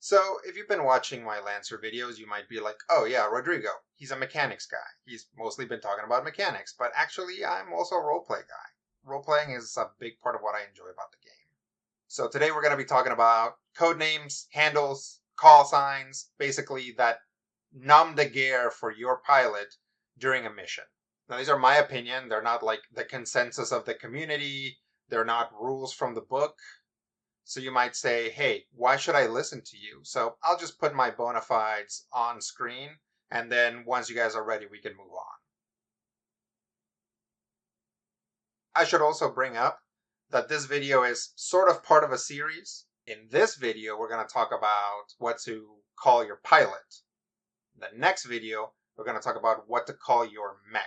So, if you've been watching my Lancer videos, you might be like, oh yeah, Rodrigo, he's a mechanics guy. He's mostly been talking about mechanics, but actually I'm also a roleplay guy. Roleplaying is a big part of what I enjoy about the game. So today we're going to be talking about code names, handles, call signs, basically that nom de guerre for your pilot during a mission. Now these are my opinion. They're not like the consensus of the community. They're not rules from the book. So you might say, hey, why should I listen to you? So I'll just put my bona fides on screen, and then once you guys are ready, we can move on. I should also bring up that this video is sort of part of a series. In this video, we're going to talk about what to call your pilot. In the next video, we're going to talk about what to call your mech.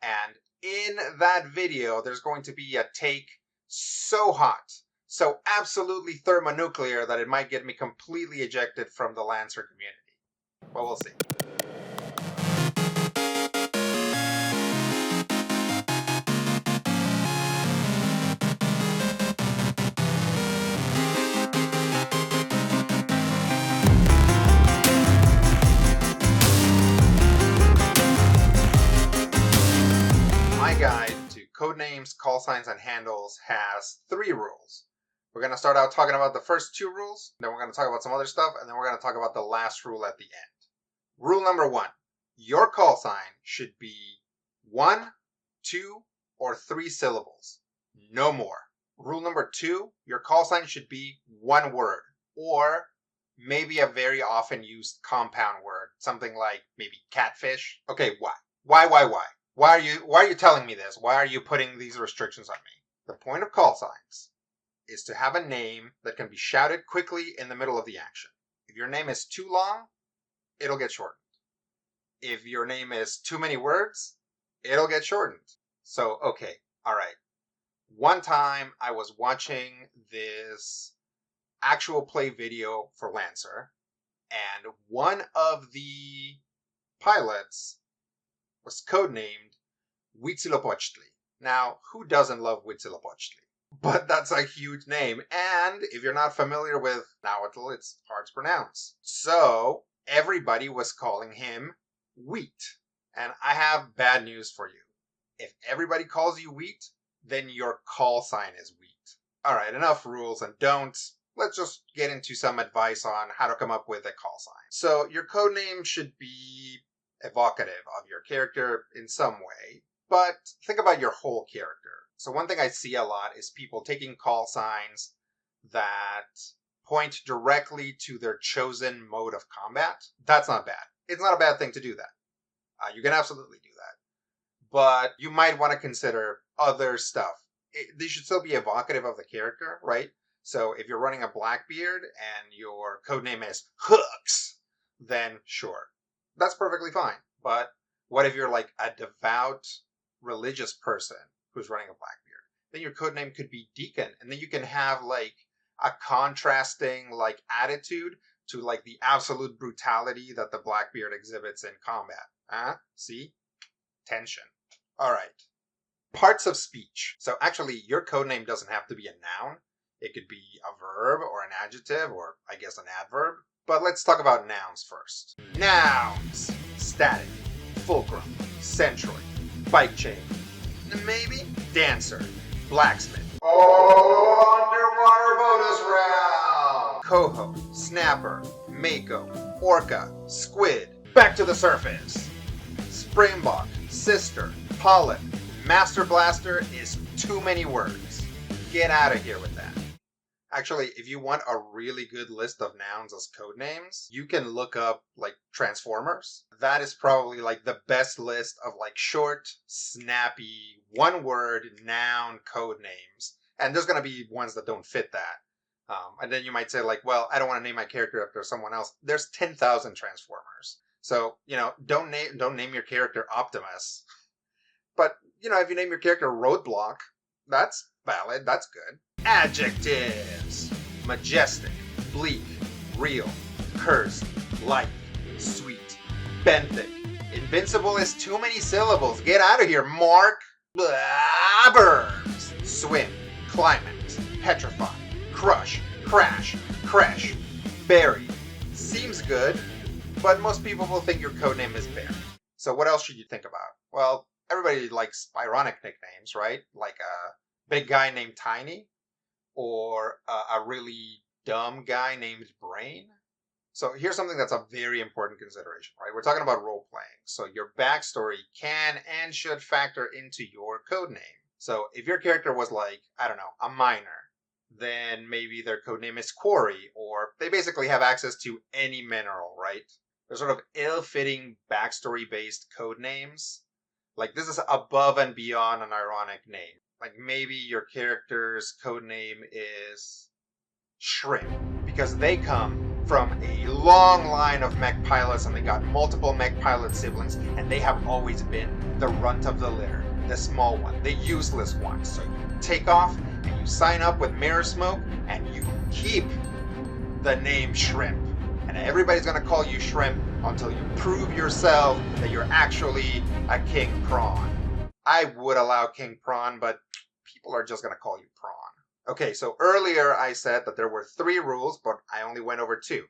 And in that video, there's going to be a take so hot, so absolutely thermonuclear that it might get me completely ejected from the Lancer community. But we'll see. My guide to codenames, call signs, and handles has 3 rules. We're going to start out talking about the first 2 rules, then we're going to talk about some other stuff, and then we're going to talk about the last rule at the end. Rule number 1. Your call sign should be 1, 2, or 3 syllables. No more. Rule number 2. Your call sign should be 1 word, or maybe a very often used compound word, something like maybe catfish. Okay, why? Why? Why are you telling me this? Why are you putting these restrictions on me? The point of call signs is to have a name that can be shouted quickly in the middle of the action. If your name is too long, it'll get shortened. If your name is too many words, it'll get shortened. So, okay, all right. One time I was watching this actual play video for Lancer, and one of the pilots was codenamed Huitzilopochtli. Now, who doesn't love Huitzilopochtli? But that's a huge name, and if you're not familiar with Nahuatl, it's hard to pronounce. So, everybody was calling him Wheat. And I have bad news for you. If everybody calls you Wheat, then your call sign is Wheat. Alright, enough rules and don'ts. Let's just get into some advice on how to come up with a call sign. So, your codename should be evocative of your character in some way, but think about your whole character. So one thing I see a lot is people taking call signs that point directly to their chosen mode of combat. That's not bad. It's not a bad thing to do that. You can absolutely do that. But you might want to consider other stuff. They should still be evocative of the character, right? So if you're running a Blackbeard and your codename is Hooks, then sure. That's perfectly fine. But what if you're like a devout religious person who's running a Blackbeard? Then your codename could be Deacon, and then you can have like a contrasting like attitude to like the absolute brutality that the Blackbeard exhibits in combat. See? Tension. All right. Parts of speech. So actually, your codename doesn't have to be a noun. It could be a verb or an adjective or I guess an adverb. But let's talk about nouns first. Nouns. Static, fulcrum, centroid, bike chain, maybe dancer, blacksmith. Underwater bonus round. Coho, snapper, mako, orca, squid, back to the surface. Springbok, sister, pollen, master blaster is too many words. Get out of here with that. Actually, if you want a really good list of nouns as codenames, you can look up like Transformers. That is probably like the best list of like short, snappy, one-word noun codenames. And there's going to be ones that don't fit that. And then you might say like, well, I don't want to name my character after someone else. There's 10,000 Transformers. So, don't name your character Optimus. But, if you name your character Roadblock, that's valid, that's good. Adjectives. Majestic, bleak, real, cursed, light, sweet, benthic. Invincible is too many syllables. Get out of here, Mark. Verbs. Swim, climax, petrify, crush, crash, creche, bury, seems good, but most people will think your codename is Bear. So what else should you think about? Well, everybody likes ironic nicknames, right? Like a big guy named Tiny, or a really dumb guy named Brain. So here's something that's a very important consideration, right? We're talking about role playing. So your backstory can and should factor into your codename. So if your character was like, I don't know, a miner, then maybe their codename is Quarry, or they basically have access to any mineral, right? They're sort of ill-fitting backstory-based codenames. Like, this is above and beyond an ironic name. Like, maybe your character's codename is Shrimp, because they come from a long line of mech pilots, and they got multiple mech pilot siblings, and they have always been the runt of the litter, the small one, the useless one. So you take off, and you sign up with Mirror Smoke, and you keep the name Shrimp. And everybody's gonna call you Shrimp until you prove yourself that you're actually a King Prawn. I would allow King Prawn, but people are just gonna call you Prawn. Okay, so earlier I said that there were 3 rules, but I only went over 2.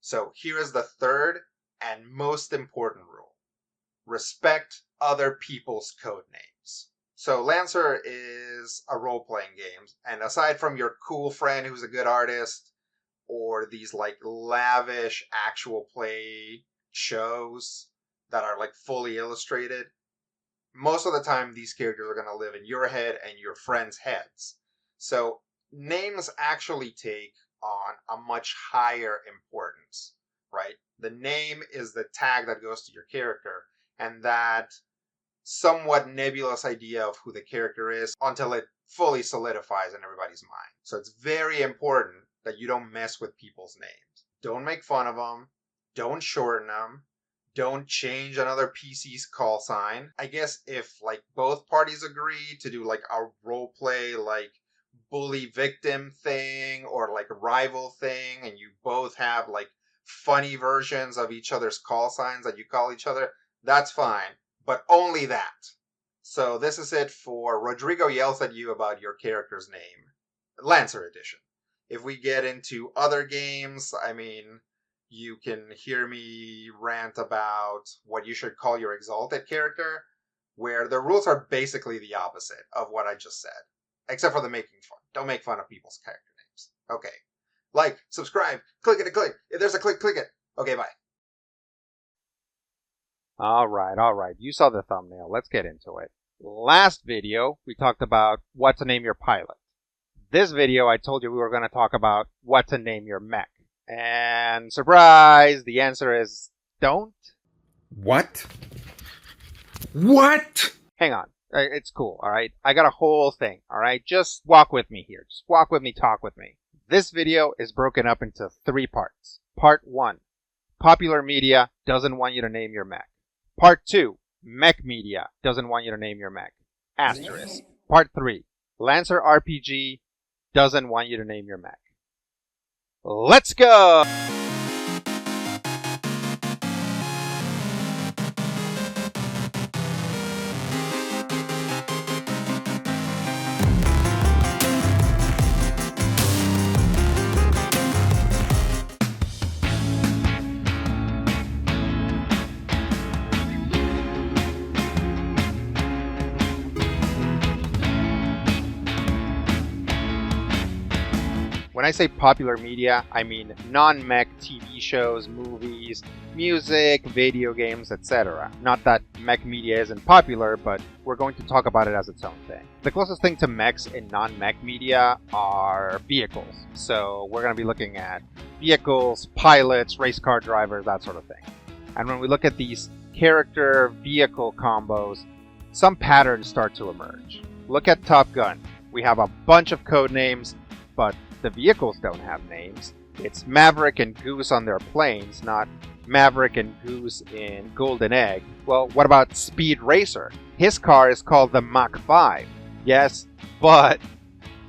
So here is the third and most important rule. Respect other people's codenames. So Lancer is a role-playing game, and aside from your cool friend who's a good artist, or these like lavish actual play shows that are like fully illustrated, most of the time these characters are going to live in your head and your friends' heads. So names actually take on a much higher importance, right? The name is the tag that goes to your character, and that somewhat nebulous idea of who the character is until it fully solidifies in everybody's mind. So it's very important that you don't mess with people's names. Don't make fun of them. Don't shorten them. Don't change another PC's call sign. I guess if like both parties agree to do like a role play like bully victim thing or like rival thing, and you both have like funny versions of each other's call signs that you call each other, that's fine, but only that. So this is it for Rodrigo Yells at You About Your Character's Name, Lancer Edition. If we get into other games, I mean, you can hear me rant about what you should call your exalted character, where the rules are basically the opposite of what I just said, except for the making fun. Don't make fun of people's character names. Okay. Like, subscribe, click it, click. If there's a click, click it. Okay, bye. All right. You saw the thumbnail. Let's get into it. Last video, we talked about what to name your pilot. This video, I told you we were going to talk about what to name your mech. And surprise, the answer is don't. What? What? Hang on. It's cool, all right? I got a whole thing, all right? Just walk with me here. Just walk with me, talk with me. This video is broken up into 3 parts. Part 1, popular media doesn't want you to name your mech. Part 2, mech media doesn't want you to name your mech. Asterisk. Part 3, Lancer RPG doesn't want you to name your mech. Let's go! When I say popular media, I mean non-mech TV shows, movies, music, video games, etc. Not that mech media isn't popular, but we're going to talk about it as its own thing. The closest thing to mechs in non-mech media are vehicles. So we're going to be looking at vehicles, pilots, race car drivers, that sort of thing. And when we look at these character-vehicle combos, some patterns start to emerge. Look at Top Gun. We have a bunch of code names, but the vehicles don't have names. It's Maverick and Goose on their planes, not Maverick and Goose in Golden Egg. Well, what about Speed Racer? His car is called the Mach 5. Yes, but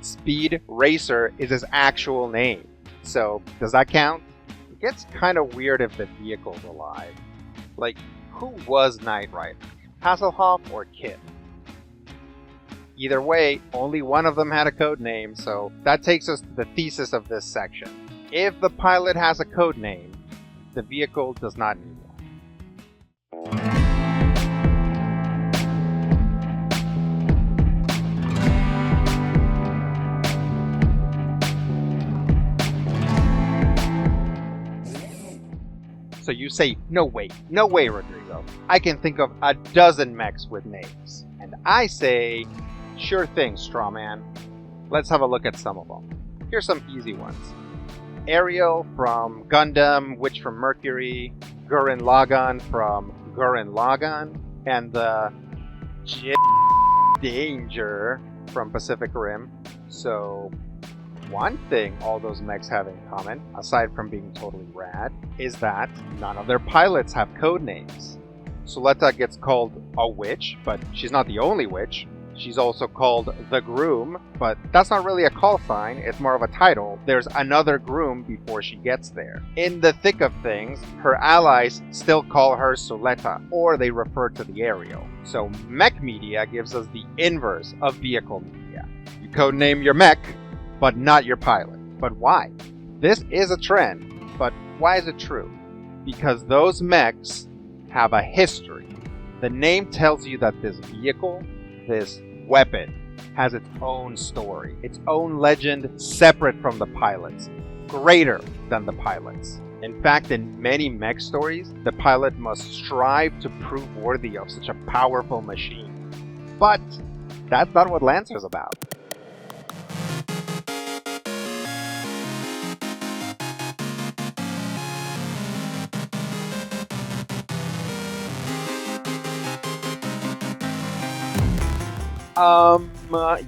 Speed Racer is his actual name. So, does that count? It gets kind of weird if the vehicle's alive. Like, who was Knight Rider? Hasselhoff or Kit? Either way, only one of them had a code name, so that takes us to the thesis of this section. If the pilot has a code name, the vehicle does not need one. So you say, no way, Rodrigo. I can think of a dozen mechs with names. And I say, sure thing, Strawman. Let's have a look at some of them. Here's some easy ones. Ariel from Gundam, Witch from Mercury, Gurren Lagann from Gurren Lagann, and the Danger from Pacific Rim. So, one thing all those mechs have in common, aside from being totally rad, is that none of their pilots have code names. Suletta gets called a witch, but she's not the only witch. She's also called the Groom, but that's not really a call sign, it's more of a title. There's another Groom before she gets there. In the thick of things, her allies still call her Suletta, or they refer to the Ariel. So mech media gives us the inverse of vehicle media. You codename your mech, but not your pilot. But why? This is a trend, but why is it true? Because those mechs have a history. The name tells you that this vehicle, this weapon, has its own story, its own legend separate from the pilots, greater than the pilots. In fact, in many mech stories, the pilot must strive to prove worthy of such a powerful machine. But that's not what Lancer's about.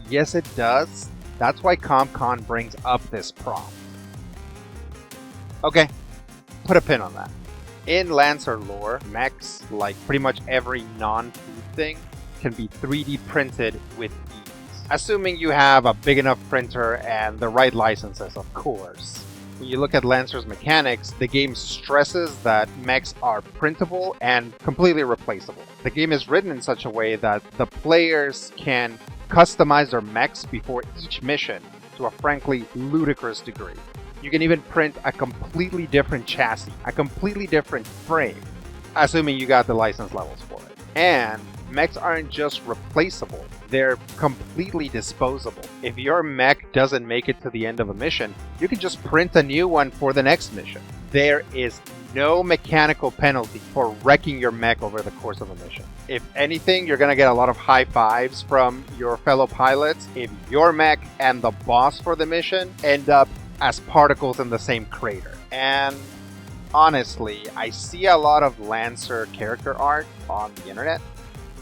Yes it does. That's why CompCon brings up this prompt. Okay, put a pin on that. In Lancer lore, mechs, like pretty much every non-food thing, can be 3D printed with ease. Assuming you have a big enough printer and the right licenses, of course. When you look at Lancer's mechanics, the game stresses that mechs are printable and completely replaceable. The game is written in such a way that the players can customize their mechs before each mission to a frankly ludicrous degree. You can even print a completely different chassis, a completely different frame, assuming you got the license levels for it. And mechs aren't just replaceable, they're completely disposable. If your mech doesn't make it to the end of a mission, you can just print a new one for the next mission. There is no mechanical penalty for wrecking your mech over the course of a mission. If anything, you're gonna get a lot of high fives from your fellow pilots if your mech and the boss for the mission end up as particles in the same crater. And honestly, I see a lot of Lancer character art on the internet,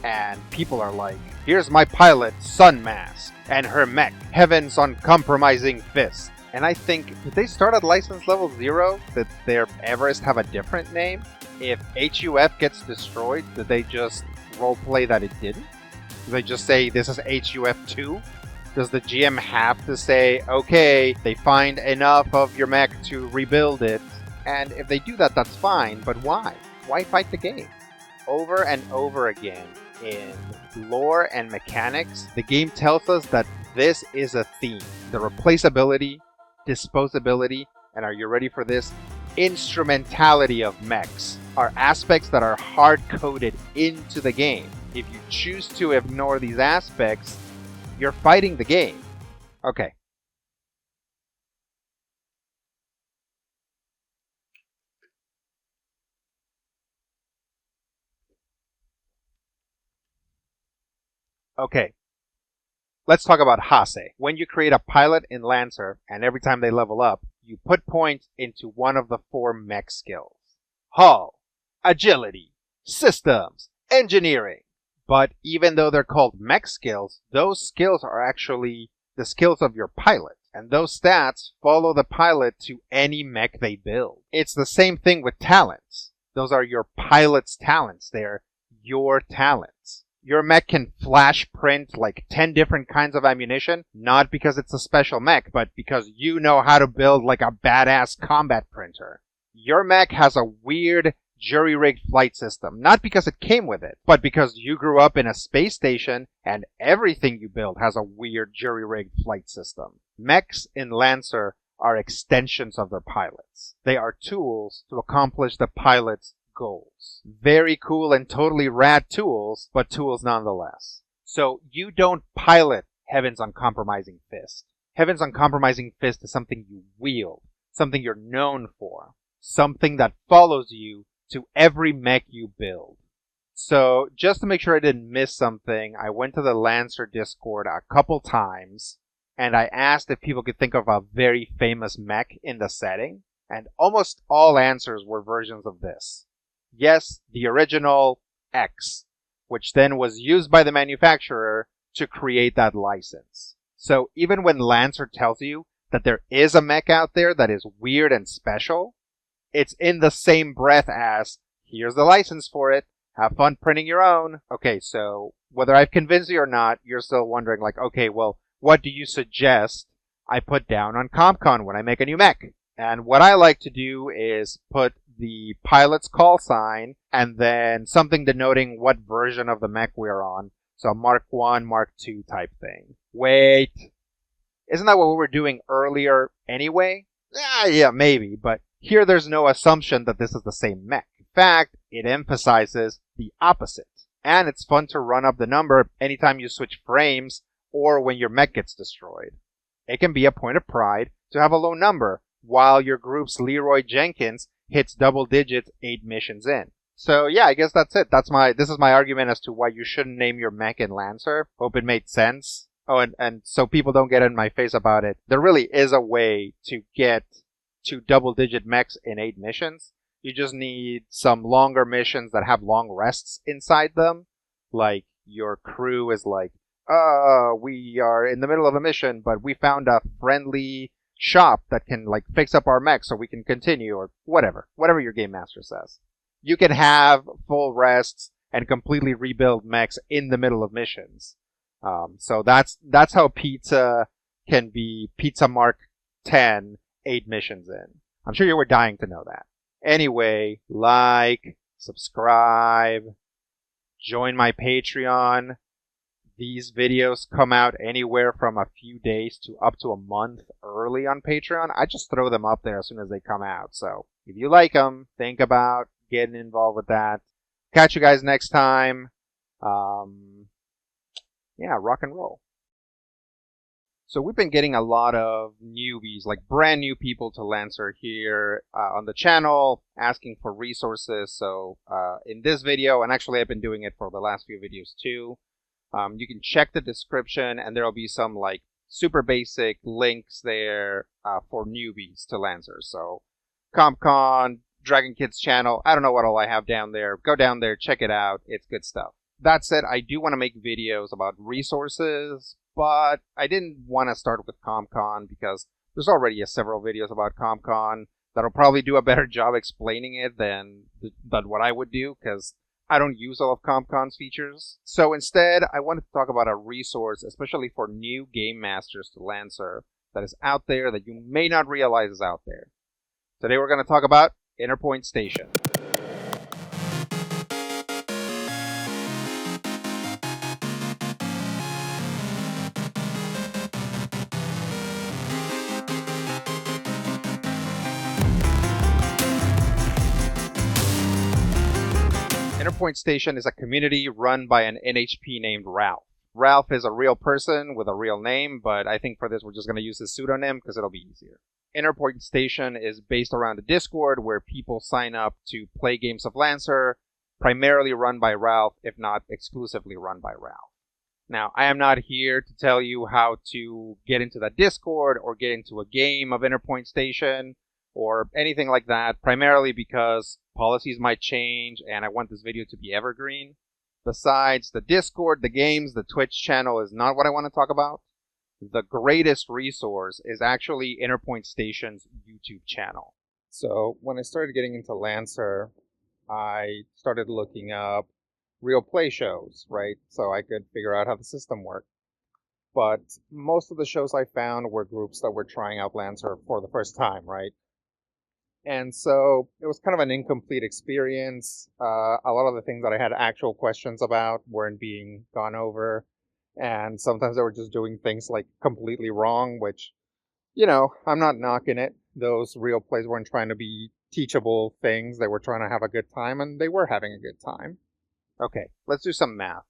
and people are like, here's my pilot, Sun Mask, and her mech, Heaven's Uncompromising Fist. And I think, did they start at license level 0? Did their Everest have a different name? If HUF gets destroyed, did they just roleplay that it didn't? Do they just say, this is HUF 2? Does the GM have to say, okay, they find enough of your mech to rebuild it? And if they do that, that's fine, but why? Why fight the game? Over and over again, in lore and mechanics, the game tells us that this is a theme. The replaceability, disposability, and are you ready for this? Instrumentality of mechs are aspects that are hard-coded into the game. If you choose to ignore these aspects, you're fighting the game. Okay. Okay. Let's talk about Hase. When you create a pilot in Lancer, and every time they level up, you put points into one of the 4 mech skills. Hull, agility, systems, engineering. But even though they're called mech skills, those skills are actually the skills of your pilot. And those stats follow the pilot to any mech they build. It's the same thing with talents. Those are your pilot's talents. They're your talents. Your mech can flash print like 10 different kinds of ammunition, not because it's a special mech, but because you know how to build like a badass combat printer. Your mech has a weird jury-rigged flight system, not because it came with it, but because you grew up in a space station and everything you build has a weird jury-rigged flight system. Mechs in Lancer are extensions of their pilots. They are tools to accomplish the pilot's goals. Very cool and totally rad tools, but tools nonetheless. So you don't pilot Heaven's Uncompromising Fist. Heaven's Uncompromising Fist is something you wield, something you're known for, something that follows you to every mech you build. So just to make sure I didn't miss something, I went to the Lancer Discord a couple times, and I asked if people could think of a very famous mech in the setting, and almost all answers were versions of this. Yes, the original X, which then was used by the manufacturer to create that license. So even when Lancer tells you that there is a mech out there that is weird and special, it's in the same breath as, here's the license for it, have fun printing your own. Okay, so whether I've convinced you or not, you're still wondering, like, okay, well, what do you suggest I put down on CompCon when I make a new mech? And what I like to do is put the pilot's call sign and then something denoting what version of the mech we're on. So Mark 1, Mark 2 type thing. Wait, isn't that what we were doing earlier anyway? Yeah, maybe, but here there's no assumption that this is the same mech. In fact, it emphasizes the opposite. And it's fun to run up the number anytime you switch frames or when your mech gets destroyed. It can be a point of pride to have a low number while your group's Leroy Jenkins hits double digits 8 missions in. So yeah, I guess that's it. This is my argument as to why you shouldn't name your mech in Lancer. Hope it made sense. Oh, and so people don't get in my face about it. There really is a way to get to double-digit mechs in 8 missions. You just need some longer missions that have long rests inside them. Like, your crew is like, we are in the middle of a mission, but we found a friendly shop that can, like, fix up our mech so we can continue, or whatever your game master says. You can have full rests and completely rebuild mechs in the middle of missions. So that's how Pizza can be Pizza Mark 10 8 missions in. I'm sure you were dying to know that. Anyway, like, subscribe, join my Patreon. These videos come out anywhere from a few days to up to a month early on Patreon. I just throw them up there as soon as they come out. So if you like them, think about getting involved with that. Catch you guys next time. Yeah, rock and roll. So we've been getting a lot of newbies, like brand new people to Lancer here on the channel, asking for resources. So in this video, and actually I've been doing it for the last few videos too, you can check the description and there'll be some like super basic links there for newbies to Lancer. So CompCon, Dragon Kids channel, I don't know what all I have down there. Go down there, check it out. It's good stuff. That said, I do want to make videos about resources, but I didn't want to start with CompCon because there's already several videos about CompCon that'll probably do a better job explaining it than what I would do, because I don't use all of CompCon's features. So instead, I wanted to talk about a resource, especially for new game masters to Lancer, that is out there that you may not realize is out there. Today we're going to talk about Interpoint Station. Interpoint Station is a community run by an NHP named Ralph. Ralph is a real person with a real name, but I think for this we're just going to use his pseudonym because it'll be easier. Interpoint Station is based around a Discord where people sign up to play games of Lancer, primarily run by Ralph, if not exclusively run by Ralph. Now, I am not here to tell you how to get into that Discord or get into a game of Interpoint Station or anything like that, primarily because policies might change and I want this video to be evergreen. Besides, the Discord, the games, the Twitch channel is not what I want to talk about. The greatest resource is actually Interpoint Station's YouTube channel. So when I started getting into Lancer, I started looking up real play shows, right? So I could figure out how the system worked. But most of the shows I found were groups that were trying out Lancer for the first time, right? And so it was kind of an incomplete experience. A lot of the things that I had actual questions about weren't being gone over. And sometimes they were just doing things like completely wrong, which, I'm not knocking it. Those real plays weren't trying to be teachable things. They were trying to have a good time, and they were having a good time. Okay, let's do some math.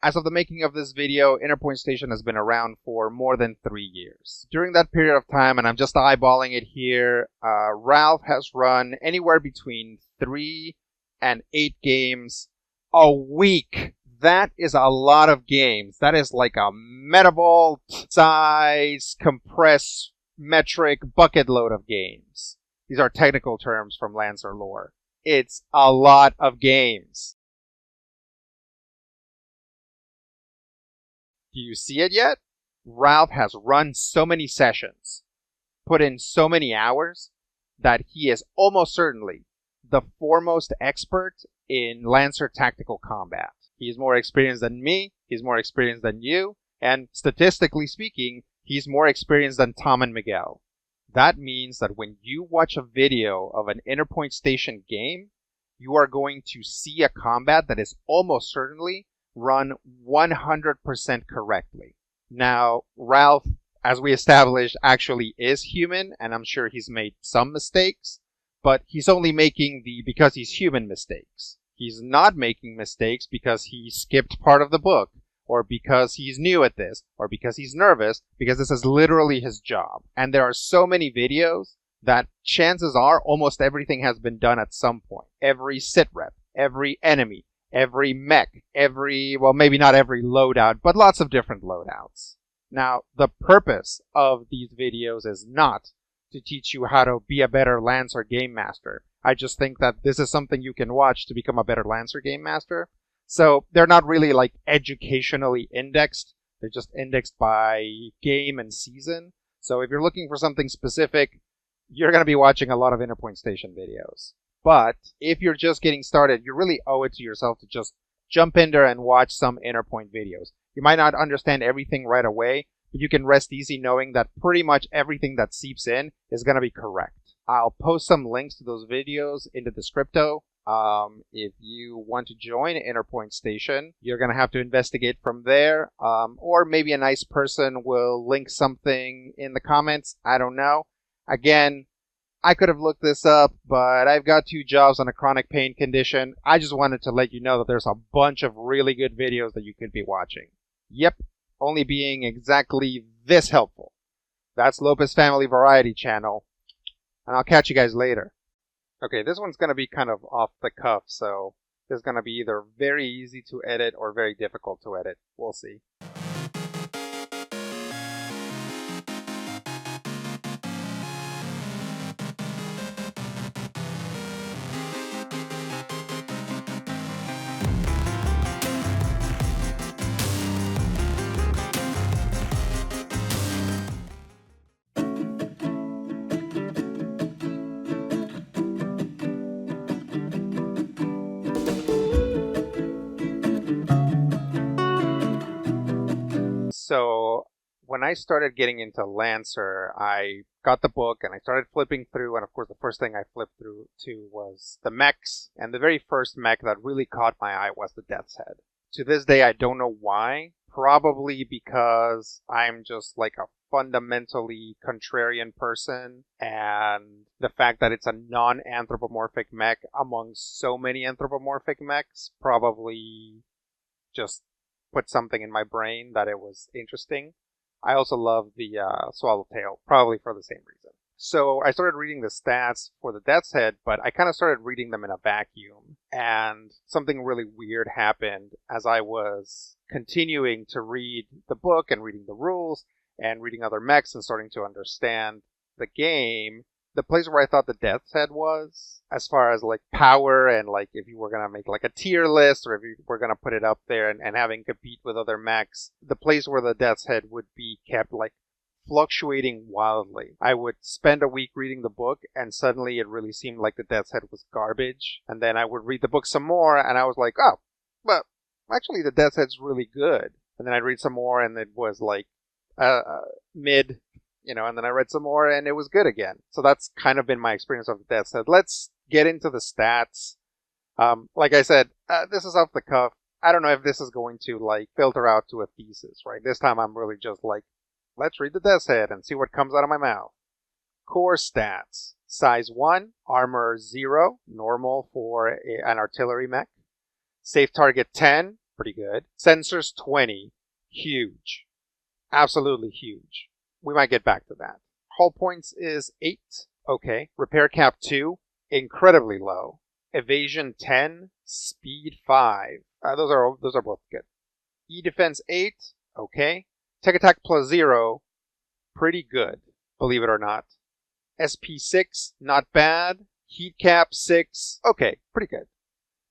As of the making of this video, Interpoint Station has been around for more than 3 years. During that period of time, and I'm just eyeballing it here, Ralph has run anywhere between 3 and 8 games a week. That is a lot of games. That is like a metavolt size, compressed, metric bucket load of games. These are technical terms from Lancer lore. It's a lot of games. Do you see it yet? Ralph has run so many sessions, put in so many hours, that he is almost certainly the foremost expert in Lancer tactical combat. He's more experienced than me, he's more experienced than you, and statistically speaking, he's more experienced than Tom and Miguel. That means that when you watch a video of an Interpoint Station game, you are going to see a combat that is almost certainly run 100% correctly. Now, Ralph, as we established, actually is human, and I'm sure he's made some mistakes, but he's only making the because he's human mistakes. He's not making mistakes because he skipped part of the book, or because he's new at this, or because he's nervous, because this is literally his job. And there are so many videos that chances are almost everything has been done at some point. Every sit rep, every enemy, every mech, well, maybe not every loadout, but lots of different loadouts. Now, the purpose of these videos is not to teach you how to be a better Lancer game master. I just think that this is something you can watch to become a better Lancer game master. So they're not really like educationally indexed. They're just indexed by game and season. So if you're looking for something specific, you're going to be watching a lot of Interpoint Station videos. But if you're just getting started, you really owe it to yourself to just jump in there and watch some Interpoint videos. You might not understand everything right away, but you can rest easy knowing that pretty much everything that seeps in is going to be correct. I'll post some links to those videos in the descripto. If you want to join Interpoint Station, you're going to have to investigate from there. Or maybe a nice person will link something in the comments. I don't know. Again, I could have looked this up, but I've got 2 jobs on a chronic pain condition. I just wanted to let you know that there's a bunch of really good videos that you could be watching. Yep, only being exactly this helpful. That's Lopez Family Variety Channel, and I'll catch you guys later. Okay, this one's going to be kind of off the cuff, so this is going to be either very easy to edit or very difficult to edit. We'll see. So when I started getting into Lancer, I got the book and I started flipping through, and of course the first thing I flipped through to was the mechs, and the very first mech that really caught my eye was the Death's Head. To this day, I don't know why. Probably because I'm just like a fundamentally contrarian person, and the fact that it's a non-anthropomorphic mech among so many anthropomorphic mechs probably just put something in my brain that it was interesting. I also love the Swallowtail, probably for the same reason. So I started reading the stats for the Death's Head, but I kind of started reading them in a vacuum. And something really weird happened as I was continuing to read the book and reading the rules and reading other mechs and starting to understand the game. The place where I thought the Death's Head was, as far as like power and like if you were going to make like a tier list or if you were going to put it up there and having compete with other mechs, the place where the Death's Head would be kept like fluctuating wildly. I would spend a week reading the book and suddenly it really seemed like the Death's Head was garbage. And then I would read the book some more and I was like, oh, but actually the Death's Head's really good. And then I'd read some more and it was like mid. And then I read some more and it was good again. So that's kind of been my experience of the Death's Head. Let's get into the stats. Like I said, this is off the cuff. I don't know if this is going to like filter out to a thesis, right? This time I'm really just like Let's read the Death's Head and see what comes out of my mouth. Core stats. Size 1, armor 0, normal for an artillery mech. Safe target 10, pretty good. Sensors 20, huge. Absolutely huge. We might get back to that. Hull points is 8, okay. Repair cap 2, incredibly low. Evasion 10, speed 5. Those are both good. E-defense 8, okay. Tech attack plus 0, pretty good, believe it or not. SP 6, not bad. Heat cap 6, okay, pretty good.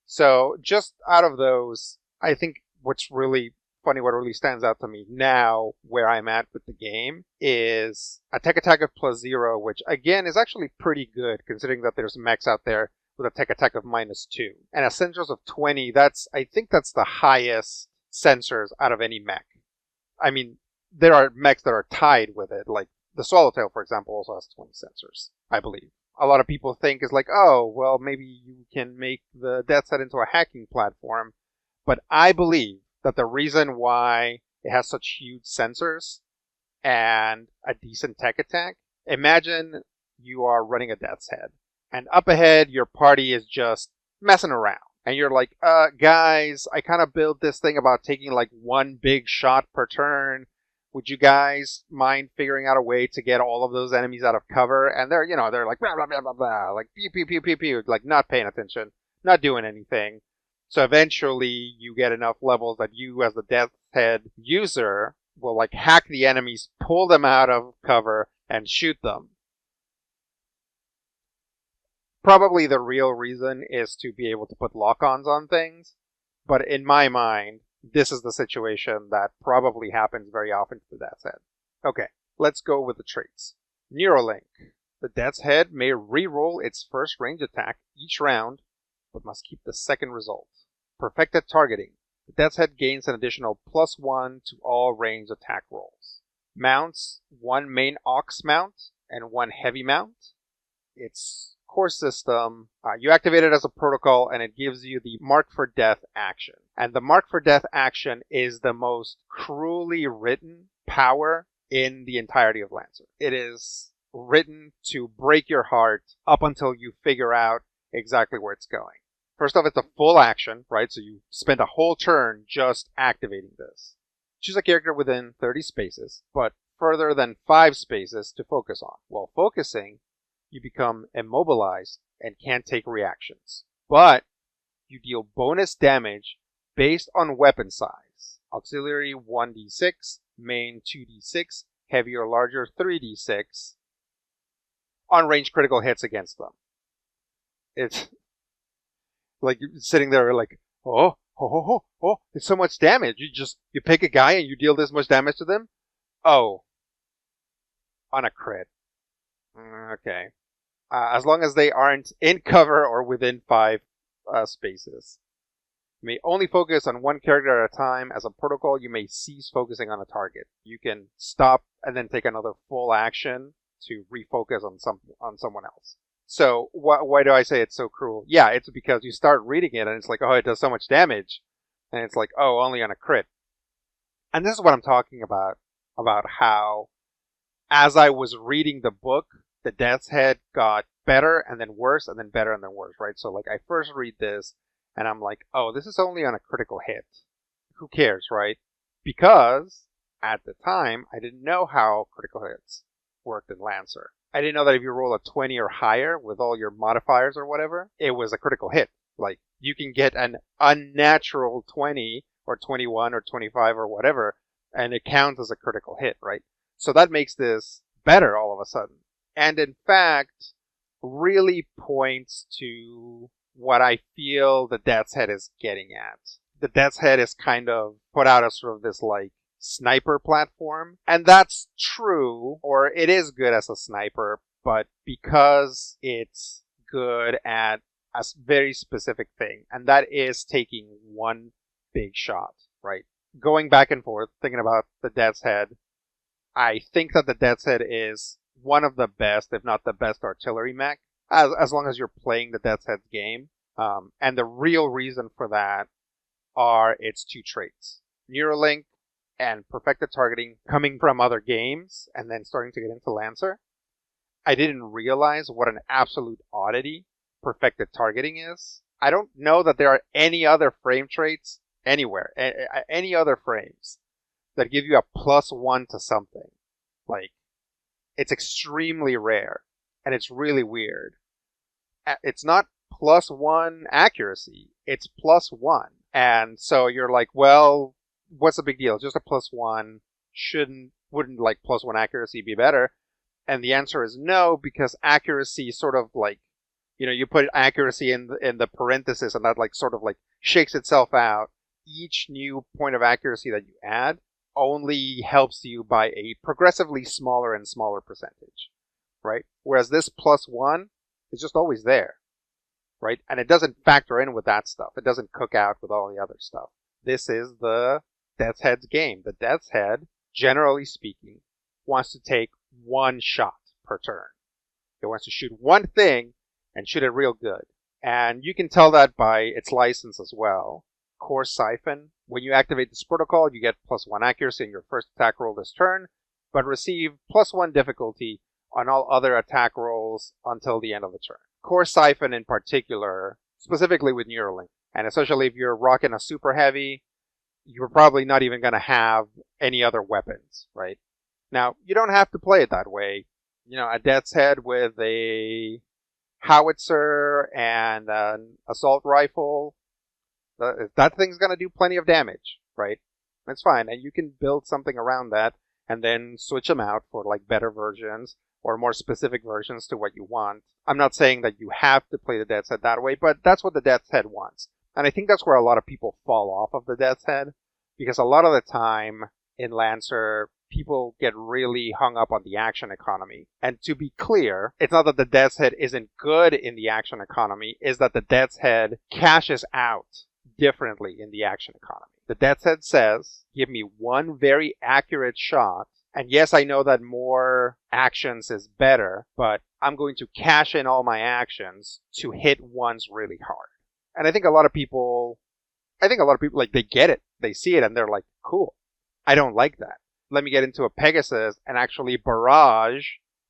So just out of those, I think what's really funny, what really stands out to me now where I'm at with the game is a tech attack of plus 0, which again is actually pretty good considering that there's mechs out there with a tech attack of -2. And a sensors of 20, I think that's the highest sensors out of any mech. I mean, there are mechs that are tied with it, like the Swallowtail, for example, also has 20 sensors, I believe. A lot of people think is like, oh, well, maybe you can make the Death's Head into a hacking platform. But I believe that the reason why it has such huge sensors and a decent tech attack, imagine you are running a Death's Head, and up ahead, your party is just messing around. And you're like, guys, I kind of built this thing about taking like one big shot per turn. Would you guys mind figuring out a way to get all of those enemies out of cover? And they're like, blah, blah, blah, blah, blah, like, pew, pew, pew, pew, pew, like, not paying attention, not doing anything. So eventually, you get enough levels that you, as the Death's Head user, will, like, hack the enemies, pull them out of cover, and shoot them. Probably the real reason is to be able to put lock-ons on things. But in my mind, this is the situation that probably happens very often to the Death's Head. Okay, let's go with the traits. Neuralink. The Death's Head may re-roll its first range attack each round, but must keep the second result. Perfected targeting. The Death's Head gains an additional +1 to all range attack rolls. Mounts 1 main aux mount and 1 heavy mount. Its core system, you activate it as a protocol and it gives you the Mark for Death action. And the Mark for Death action is the most cruelly written power in the entirety of Lancer. It is written to break your heart up until you figure out exactly where it's going. First off, it's a full action, right? So you spend a whole turn just activating this. Choose a character within 30 spaces, but further than 5 spaces to focus on. While focusing, you become immobilized and can't take reactions. But you deal bonus damage based on weapon size. Auxiliary 1d6, main 2d6, heavy or larger 3d6 on range critical hits against them. It's like you're sitting there like, oh, it's so much damage. You pick a guy and you deal this much damage to them? Oh, on a crit. Okay. As long as they aren't in cover or within 5 spaces. You may only focus on one character at a time. As a protocol, you may cease focusing on a target. You can stop and then take another full action to refocus on someone else. So why do I say it's so cruel? Yeah, it's because you start reading it and it's like, oh, it does so much damage. And it's like, oh, only on a crit. And this is what I'm talking about how as I was reading the book, the Death's Head got better and then worse and then better and then worse, right? So like I first read this and I'm like, oh, this is only on a critical hit. Who cares, right? Because at the time, I didn't know how critical hits worked in Lancer. I didn't know that if you roll a 20 or higher with all your modifiers or whatever, it was a critical hit. Like you can get an unnatural 20 or 21 or 25 or whatever, and it counts as a critical hit, right? So that makes this better all of a sudden. And in fact, really points to what I feel the Death's Head is getting at. The Death's Head is kind of put out as sort of this like sniper platform. And that's true, or it is good as a sniper, but because it's good at a very specific thing, and that is taking one big shot, right? Going back and forth, thinking about the Death's Head, I think that the Death's Head is one of the best, if not the best, artillery mech, as long as you're playing the Death's Head game. And the real reason for that are its 2 traits. Neuralink, and perfected targeting coming from other games and then starting to get into Lancer, I didn't realize what an absolute oddity perfected targeting is. I don't know that there are any other frame traits anywhere, any other frames that give you a +1 to something. Like, it's extremely rare, and it's really weird. It's not +1 accuracy, it's +1. And so you're like, well, what's the big deal? Just a +1. Wouldn't like +1 accuracy be better? And the answer is no, because accuracy sort of like, you put accuracy in the parenthesis, and that like sort of like shakes itself out. Each new point of accuracy that you add only helps you by a progressively smaller and smaller percentage, right? Whereas this +1 is just always there, right? And it doesn't factor in with that stuff. It doesn't cook out with all the other stuff. This is the Death's Head's game. The Death's Head, generally speaking, wants to take one shot per turn. It wants to shoot one thing and shoot it real good. And you can tell that by its license as well. Core Siphon. When you activate this protocol, you get +1 accuracy in your first attack roll this turn, but receive +1 difficulty on all other attack rolls until the end of the turn. Core Siphon in particular, specifically with Neuralink, and especially if you're rocking a super heavy, you're probably not even going to have any other weapons, right? Now, you don't have to play it that way. A Death's Head with a howitzer and an assault rifle, that thing's going to do plenty of damage, right? It's fine, and you can build something around that and then switch them out for like better versions or more specific versions to what you want. I'm not saying that you have to play the Death's Head that way, but that's what the Death's Head wants. And I think that's where a lot of people fall off of the Death's Head, because a lot of the time in Lancer, people get really hung up on the action economy. And to be clear, it's not that the Death's Head isn't good in the action economy, it's that the Death's Head cashes out differently in the action economy. The Death's Head says, give me one very accurate shot, and yes, I know that more actions is better, but I'm going to cash in all my actions to hit ones really hard. And I think a lot of people, like, they get it. They see it and they're like, cool. I don't like that. Let me get into a Pegasus and actually barrage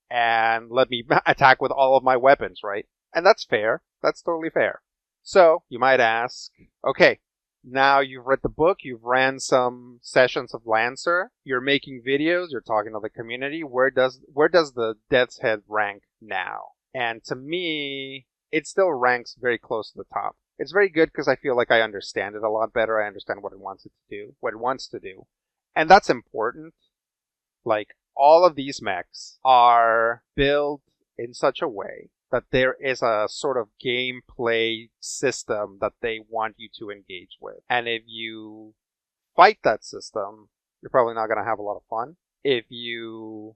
and let me attack with all of my weapons, right? And that's fair. That's totally fair. So, you might ask, okay, now you've read the book, you've ran some sessions of Lancer, you're making videos, you're talking to the community, where does the Death's Head rank now? And to me, it still ranks very close to the top. It's very good because I feel like I understand it a lot better. I understand what it wants to do. And that's important. Like, all of these mechs are built in such a way that there is a sort of gameplay system that they want you to engage with. And if you fight that system, you're probably not going to have a lot of fun. If you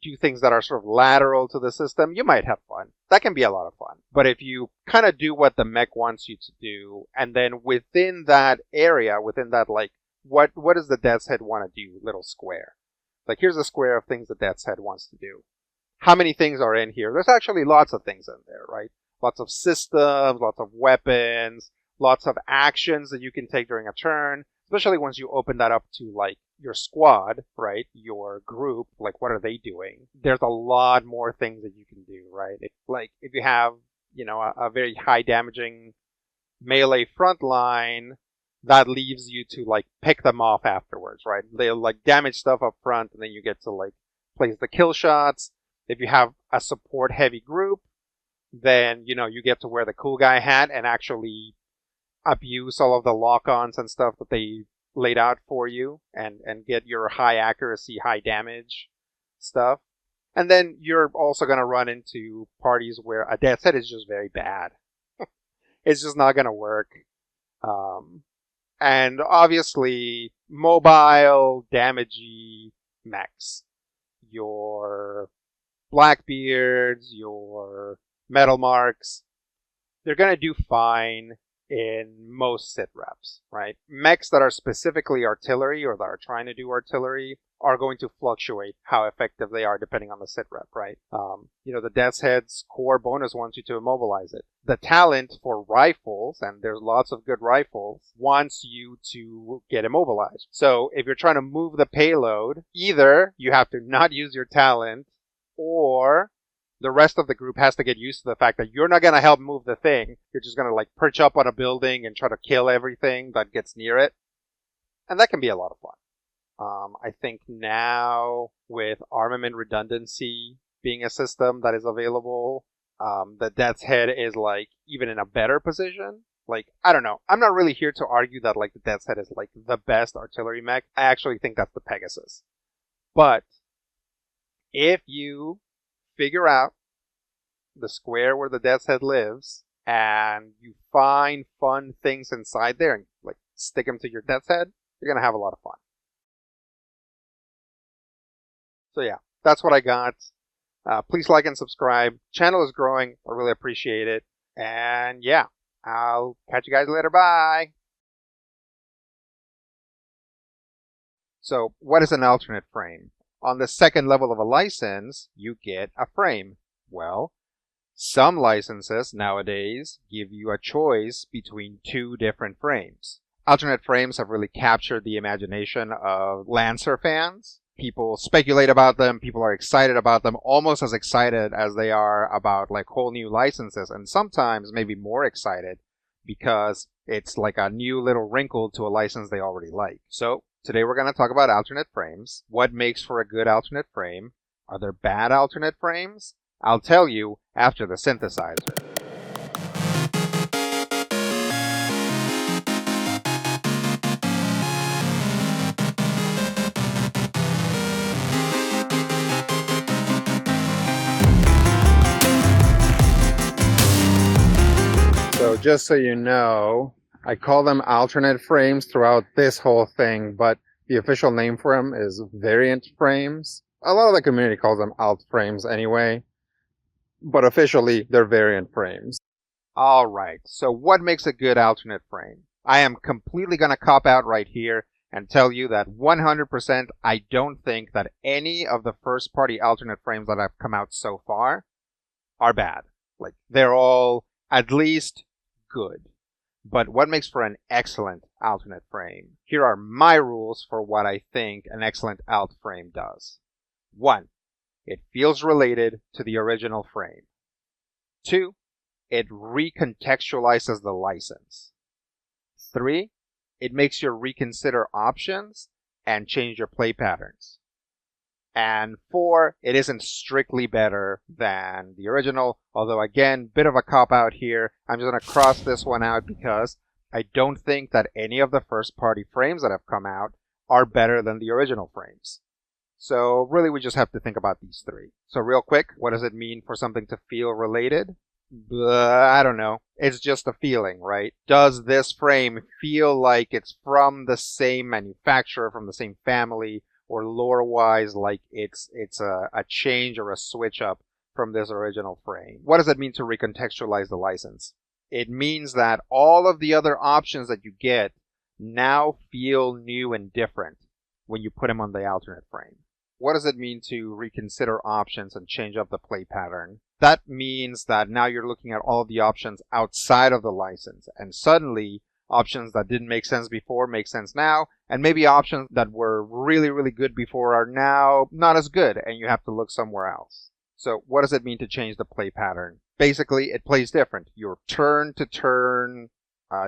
do things that are sort of lateral to the system, you might have fun. That can be a lot of fun. But if you kind of do what the mech wants you to do, and then within that area, within that, like, what does the Death's Head want to do, little square? Like, here's a square of things the Death's Head wants to do. How many things are in here? There's actually lots of things in there, right? Lots of systems, lots of weapons, lots of actions that you can take during a turn, especially once you open that up to, like, your squad, right? Your group, like, what are they doing? There's a lot more things that you can do, right? If you have, a very high damaging melee front line, that leaves you to, like, pick them off afterwards, right? They'll, like, damage stuff up front, and then you get to, like, place the kill shots. If you have a support heavy group, then, you get to wear the cool guy hat and actually abuse all of the lock-ons and stuff that they laid out for you and get your high accuracy, high damage stuff. And then you're also going to run into parties where a Death's Head is just very bad. It's just not going to work. And obviously, mobile, damagey mechs. Your Blackbeards, your Metal Marks, they're going to do fine in most sit reps, right? Mechs that are specifically artillery or that are trying to do artillery are going to fluctuate how effective they are depending on the sitrep, right? The Death's Head's core bonus wants you to immobilize it. The talent for rifles, and there's lots of good rifles, wants you to get immobilized. So if you're trying to move the payload, either you have to not use your talent, or the rest of the group has to get used to the fact that you're not going to help move the thing. You're just going to like perch up on a building and try to kill everything that gets near it. And that can be a lot of fun. I think now with armament redundancy being a system that is available, the Death's Head is like even in a better position. Like, I don't know. I'm not really here to argue that like the Death's Head is like the best artillery mech. I actually think that's the Pegasus. But if you figure out the square where the Death's Head lives and you find fun things inside there and like stick them to your Death's Head, you're going to have a lot of fun. So yeah, that's what I got. Please like and subscribe. Channel is growing. I really appreciate it. And yeah, I'll catch you guys later. Bye. So what is an alternate frame? On the second level of a license, you get a frame. Well, some licenses nowadays give you a choice between two different frames. Alternate frames have really captured the imagination of Lancer fans. People speculate about them, people are excited about them, almost as excited as they are about like whole new licenses, and sometimes maybe more excited because it's like a new little wrinkle to a license they already like. So today we're going to talk about alternate frames. What makes for a good alternate frame? Are there bad alternate frames? I'll tell you after the synthesizer. So just so you know, I call them alternate frames throughout this whole thing, but the official name for them is variant frames. A lot of the community calls them alt frames anyway, but officially they're variant frames. Alright, so what makes a good alternate frame? I am completely going to cop out right here and tell you that 100% I don't think that any of the first party alternate frames that have come out so far are bad. Like, they're all at least good. But what makes for an excellent alternate frame? Here are my rules for what I think an excellent alt frame does. 1. It feels related to the original frame. 2. It recontextualizes the license. 3. It makes you reconsider options and change your play patterns. And 4, it isn't strictly better than the original, although again, bit of a cop-out here. I'm just going to cross this one out because I don't think that any of the first-party frames that have come out are better than the original frames. So really, we just have to think about these 3. So real quick, what does it mean for something to feel related? I don't know. It's just a feeling, right? Does this frame feel like it's from the same manufacturer, from the same family, or lore-wise, like it's a change or a switch-up from this original frame? What does it mean to recontextualize the license? It means that all of the other options that you get now feel new and different when you put them on the alternate frame. What does it mean to reconsider options and change up the play pattern? That means that now you're looking at all of the options outside of the license, and suddenly options that didn't make sense before make sense now, and maybe options that were really, really good before are now not as good, and you have to look somewhere else. So what does it mean to change the play pattern? Basically, it plays different. Your turn-to-turn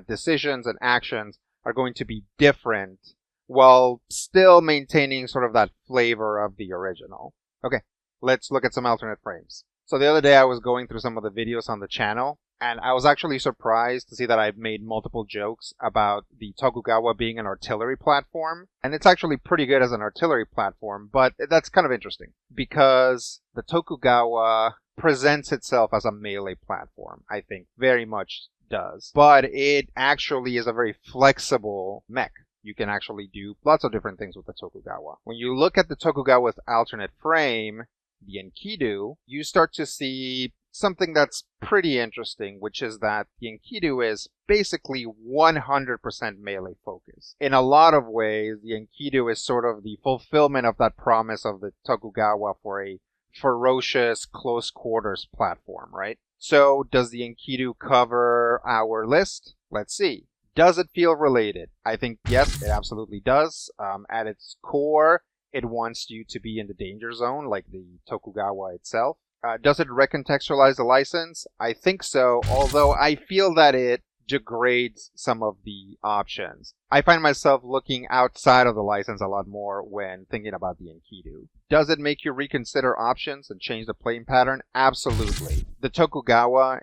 decisions and actions are going to be different while still maintaining sort of that flavor of the original. Okay, let's look at some alternate frames. So the other day I was going through some of the videos on the channel, and I was actually surprised to see that I've made multiple jokes about the Tokugawa being an artillery platform. And it's actually pretty good as an artillery platform, but that's kind of interesting because the Tokugawa presents itself as a melee platform, I think, very much does. But it actually is a very flexible mech. You can actually do lots of different things with the Tokugawa. When you look at the Tokugawa's alternate frame, the Enkidu, you start to see something that's pretty interesting, which is that the Enkidu is basically 100% melee focused. In a lot of ways, the Enkidu is sort of the fulfillment of that promise of the Tokugawa for a ferocious close quarters platform, right? So, does the Enkidu cover our list? Let's see. Does it feel related? I think yes, it absolutely does. At its core, it wants you to be in the danger zone, like the Tokugawa itself. Does it recontextualize the license? I think so, although I feel that it degrades some of the options. I find myself looking outside of the license a lot more when thinking about the Enkidu. Does it make you reconsider options and change the playing pattern? Absolutely. The Tokugawa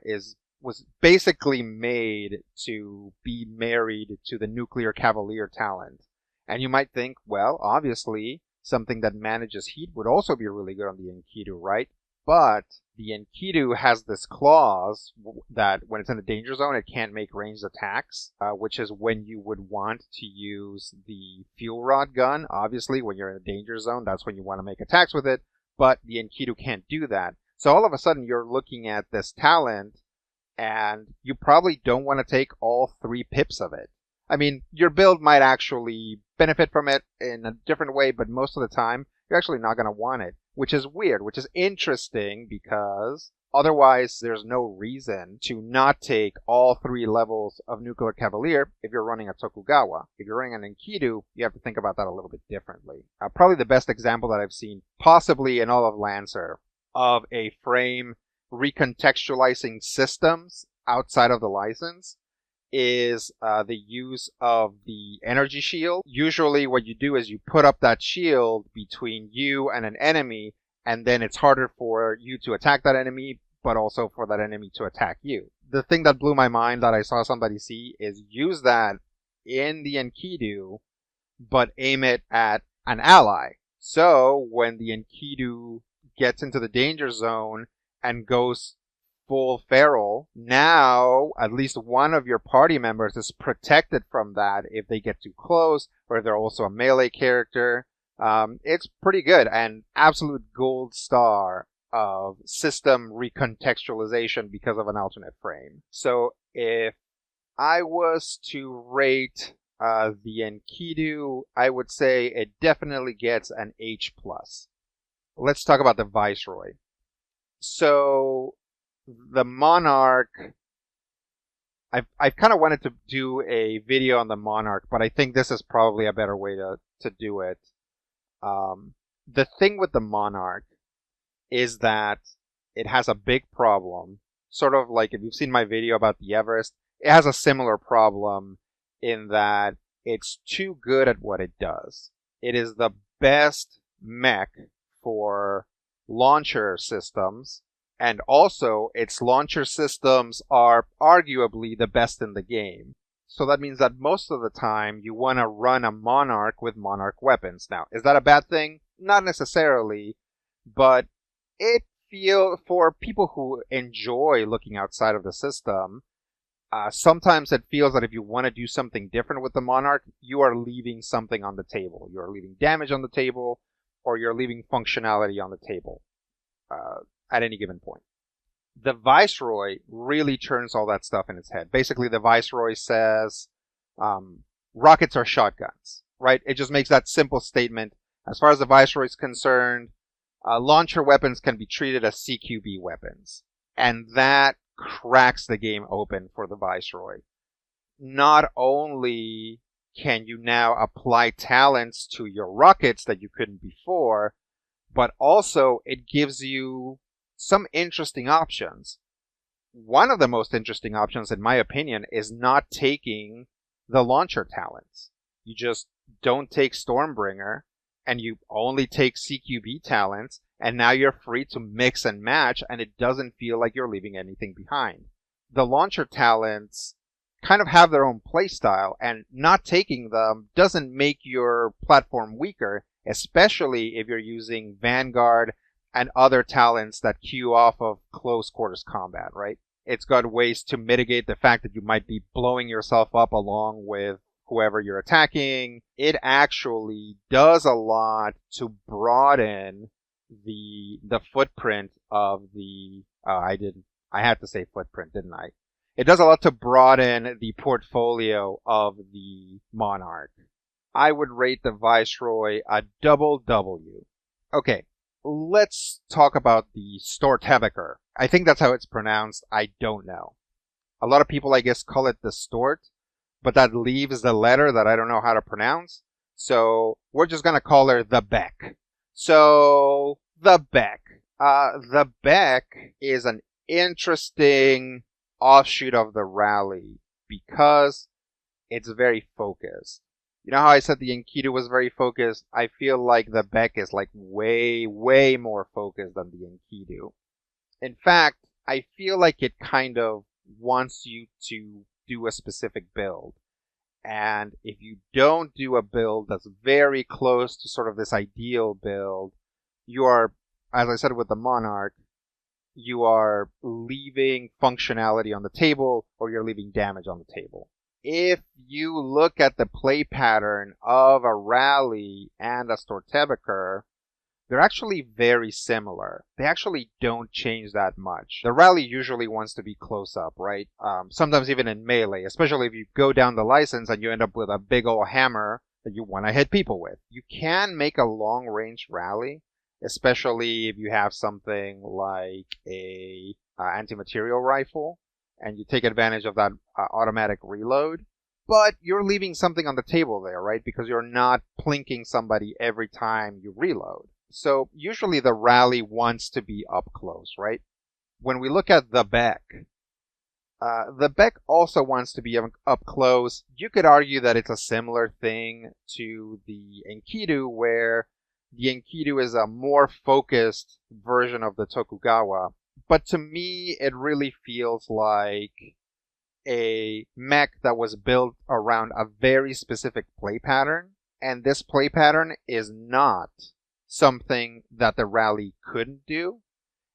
was basically made to be married to the nuclear cavalier talent. And you might think, well, obviously, something that manages heat would also be really good on the Enkidu, right? But the Enkidu has this clause that when it's in the danger zone, it can't make ranged attacks, which is when you would want to use the fuel rod gun. Obviously, when you're in a danger zone, that's when you want to make attacks with it, but the Enkidu can't do that. So all of a sudden, you're looking at this talent, and you probably don't want to take all 3 pips of it. I mean, your build might actually benefit from it in a different way, but most of the time, you're actually not going to want it, which is weird, which is interesting because otherwise there's no reason to not take all 3 levels of Nuclear Cavalier if you're running a Tokugawa. If you're running an Enkidu, you have to think about that a little bit differently. Probably the best example that I've seen, possibly in all of Lancer, of a frame recontextualizing systems outside of the license is the use of the energy shield. Usually what you do is you put up that shield between you and an enemy, and then it's harder for you to attack that enemy, but also for that enemy to attack you. The thing that blew my mind that I saw somebody see is use that in the Enkidu, but aim it at an ally. So when the Enkidu gets into the danger zone and goes full feral, now at least one of your party members is protected from that if they get too close, or if they're also a melee character. It's pretty good and absolute gold star of system recontextualization because of an alternate frame. So if I was to rate the Enkidu, I would say it definitely gets an H+. Let's talk about the Viceroy. So the Monarch, I've kind of wanted to do a video on the Monarch, but I think this is probably a better way to do it. The thing with the Monarch is that it has a big problem. Sort of like if you've seen my video about the Everest, it has a similar problem in that it's too good at what it does. It is the best mech for launcher systems, and also its launcher systems are arguably the best in the game. So that means that most of the time you want to run a Monarch with Monarch weapons. Now, is that a bad thing? Not necessarily, but it feels, for people who enjoy looking outside of the system, sometimes it feels that if you want to do something different with the Monarch, you are leaving something on the table. You are leaving damage on the table, or you're leaving functionality on the table at any given point. The Viceroy really turns all that stuff in its head. Basically, the Viceroy says rockets are shotguns, right? It just makes that simple statement. As far as the Viceroy is concerned, launcher weapons can be treated as CQB weapons. And that cracks the game open for the Viceroy. Not only can you now apply talents to your rockets that you couldn't before, but also it gives you some interesting options. One of the most interesting options, in my opinion, is not taking the launcher talents. You just don't take Stormbringer, and you only take CQB talents, and now you're free to mix and match, and it doesn't feel like you're leaving anything behind. The launcher talents kind of have their own playstyle, and not taking them doesn't make your platform weaker, especially if you're using Vanguard and other talents that queue off of close quarters combat, right? It's got ways to mitigate the fact that you might be blowing yourself up along with whoever you're attacking. It actually does a lot to broaden the footprint of the I had to say footprint, didn't I? It does a lot to broaden the portfolio of the monarch. I would rate the Viceroy a double W. Okay, let's talk about the Stortebeker. I think that's how it's pronounced. I don't know. A lot of people, I guess, call it the Stort, but that leaves the letter that I don't know how to pronounce. So we're just gonna call her the Beck. So the Beck. The Beck is an interesting offshoot of the rally because it's very focused. You know how I said the Enkidu was very focused? I feel like the Beck is like way, way more focused than the Enkidu. In fact, I feel like it kind of wants you to do a specific build. And if you don't do a build that's very close to sort of this ideal build, you are, as I said with the Monarch, you are leaving functionality on the table or you're leaving damage on the table. If you look at the play pattern of a Rally and a Stortebeker, they're actually very similar. They actually don't change that much. The Rally usually wants to be close up, right? Sometimes even in melee, especially if you go down the license and you end up with a big old hammer that you want to hit people with. You can make a long range Rally, especially if you have something like a anti-material rifle and you take advantage of that automatic reload. But you're leaving something on the table there, right? Because you're not plinking somebody every time you reload. So usually the Rally wants to be up close, right? When we look at the Beck also wants to be up close. You could argue that it's a similar thing to the Enkidu, where the Enkidu is a more focused version of the Tokugawa. But to me, it really feels like a mech that was built around a very specific play pattern. And this play pattern is not something that the Rally couldn't do,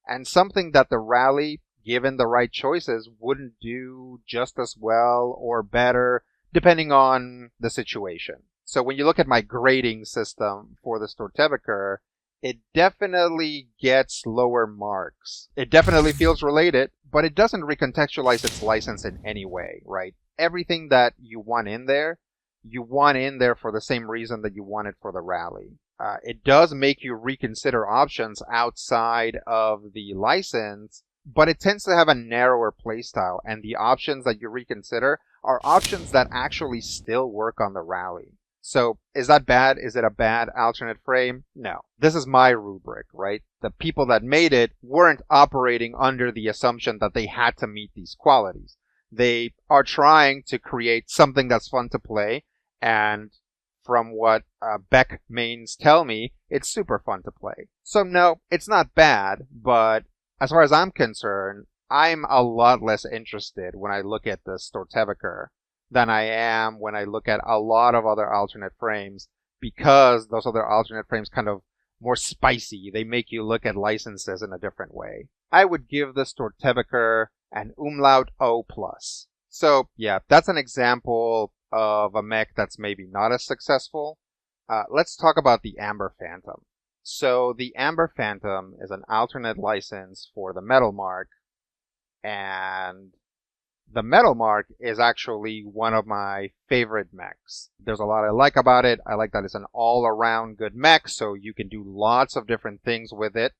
and something that the Rally, given the right choices, wouldn't do just as well or better, depending on the situation. So when you look at my grading system for the Stortebeker, it definitely gets lower marks. It definitely feels related, but it doesn't recontextualize its license in any way, right? Everything that you want in there, you want in there for the same reason that you want it for the Rally. It does make you reconsider options outside of the license, but it tends to have a narrower playstyle, and the options that you reconsider are options that actually still work on the Rally. So, is that bad? Is it a bad alternate frame? No. This is my rubric, right? The people that made it weren't operating under the assumption that they had to meet these qualities. They are trying to create something that's fun to play, and from what Beck mains tell me, it's super fun to play. So no, it's not bad, but as far as I'm concerned, I'm a lot less interested when I look at the Stortebeker than I am when I look at a lot of other alternate frames, because those other alternate frames kind of more spicy. They make you look at licenses in a different way. I would give the Stortebeker an umlaut O+. So yeah, that's an example of a mech that's maybe not as successful. Let's talk about the Amber Phantom. So the Amber Phantom is an alternate license for the Metal Mark, and the Metal Mark is actually one of my favorite mechs. There's a lot I like about it. I like that it's an all-around good mech, so you can do lots of different things with it.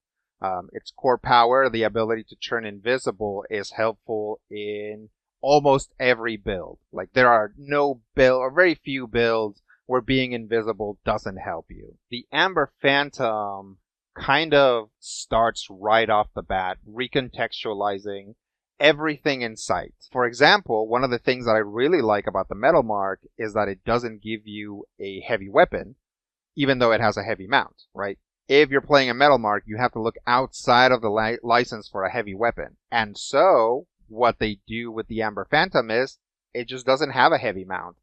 Its core power, the ability to turn invisible, is helpful in almost every build. Like, there are no build, or very few builds, where being invisible doesn't help you. The Amber Phantom kind of starts right off the bat, recontextualizing everything in sight. For example, one of the things that I really like about the Metal Mark is that it doesn't give you a heavy weapon, even though it has a heavy mount, right? If you're playing a Metal Mark, you have to look outside of the license for a heavy weapon. And so, what they do with the Amber Phantom is, it just doesn't have a heavy mount.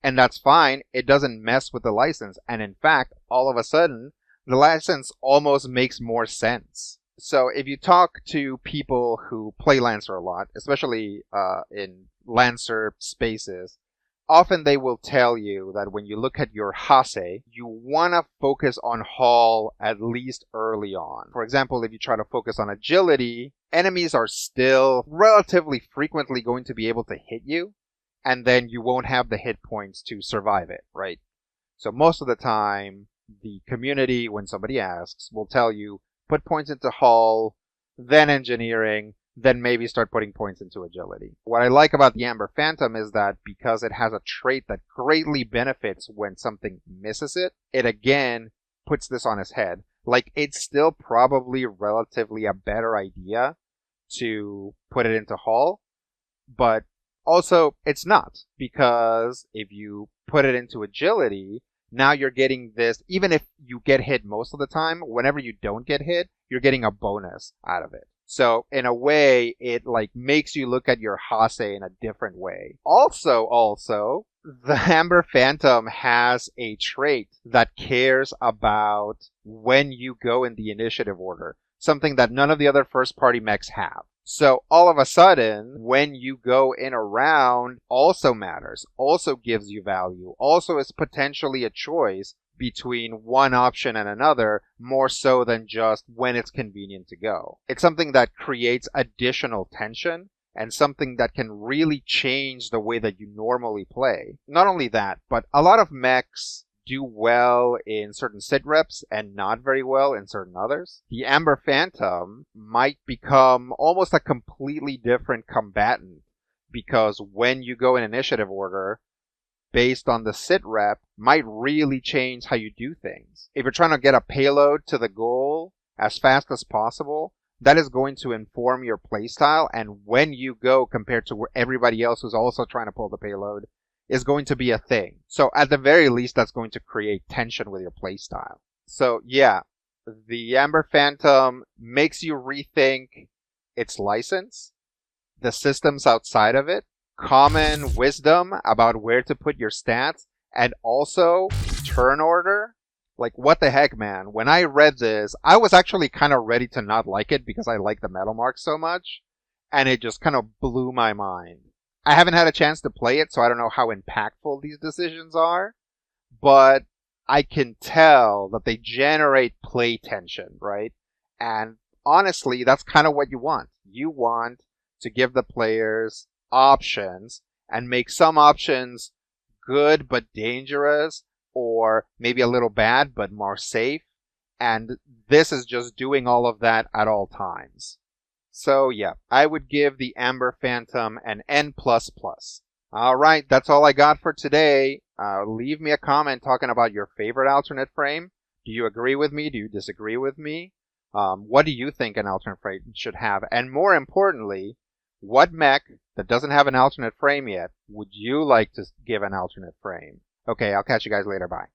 And that's fine, it doesn't mess with the license. And in fact, all of a sudden, the license almost makes more sense. So if you talk to people who play Lancer a lot, especially in Lancer spaces, often they will tell you that when you look at your Hase, you want to focus on Hull at least early on. For example, if you try to focus on agility, enemies are still relatively frequently going to be able to hit you, and then you won't have the hit points to survive it, right? So most of the time, the community, when somebody asks, will tell you, put points into Hull, then engineering, then maybe start putting points into agility. What I like about the Amber Phantom is that because it has a trait that greatly benefits when something misses it, it again puts this on its head. Like, it's still probably relatively a better idea to put it into Hull, but also it's not, because if you put it into agility, now you're getting this, even if you get hit most of the time, whenever you don't get hit, you're getting a bonus out of it. So in a way, it like makes you look at your Hase in a different way. Also, the Amber Phantom has a trait that cares about when you go in the initiative order, something that none of the other first-party mechs have. So all of a sudden, when you go in a round, also matters, also gives you value, also is potentially a choice between one option and another, more so than just when it's convenient to go. It's something that creates additional tension and something that can really change the way that you normally play. Not only that, but a lot of mechs do well in certain sit reps and not very well in certain others. The Amber Phantom might become almost a completely different combatant, because when you go in initiative order, based on the sit rep, might really change how you do things. If you're trying to get a payload to the goal as fast as possible, that is going to inform your playstyle, and when you go compared to everybody else who's also trying to pull the payload is going to be a thing. So at the very least, that's going to create tension with your playstyle. So yeah, the Amber Phantom makes you rethink its license, the systems outside of it, common wisdom about where to put your stats, and also turn order. Like, what the heck, man? When I read this, I was actually kind of ready to not like it because I like the metal mark so much, and it just kind of blew my mind. I haven't had a chance to play it, so I don't know how impactful these decisions are, but I can tell that they generate play tension, right? And honestly, that's kind of what you want. You want to give the players options and make some options good but dangerous, or maybe a little bad but more safe. And this is just doing all of that at all times. So yeah, I would give the Amber Phantom an N++. Alright, that's all I got for today. Leave me a comment talking about your favorite alternate frame. Do you agree with me? Do you disagree with me? What do you think an alternate frame should have? And more importantly, what mech that doesn't have an alternate frame yet would you like to give an alternate frame? Okay, I'll catch you guys later. Bye.